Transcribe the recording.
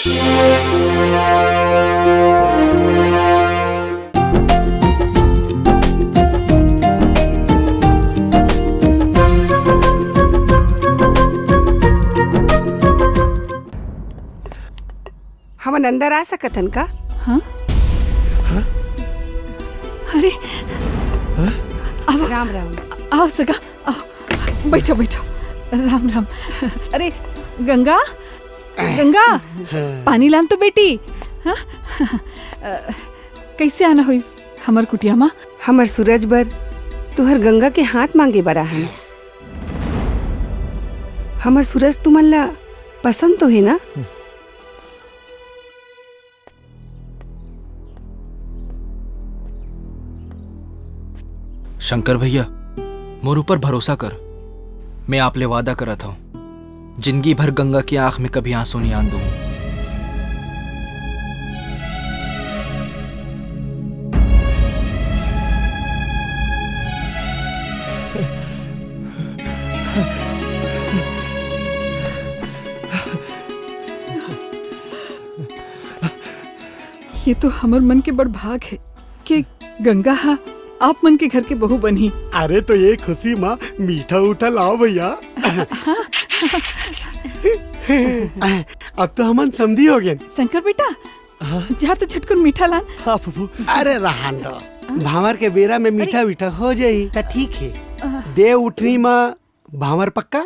हमन अंदर आ सकतन का? हाँ? अरे राम राम। आओ सगा, आओ बैठो बैठो। राम राम। अरे गंगा, गंगा पानी लान तो बेटी। हाँ? कैसे आना हो इस हमर कुटिया माँ? हमर सूरज बर तुहर गंगा के हाथ मांगे बरा हन। हमर सूरज तुमन ला पसंद तो है ना? शंकर भैया मोर ऊपर भरोसा कर। मैं आप ले वादा करत हूँ जिंदगी भर गंगा की आंख में कभी आंसू नहीं आन दूंगा। ये तो हमर मन के बड़ भाग है कि गंगा हा आप मन के घर के बहू बनी। अरे तो ये खुशी माँ मीठा उठा लाओ भैया। अब तो हमन समझी हो गए। शंकर बेटा जा तो छटकुन मीठा लान। हाँ फूफू। अरे रहन दो, भावर के बेरा में मीठा मीठा हो जाई तो ठीक है। दे उठनी माँ भावर पक्का।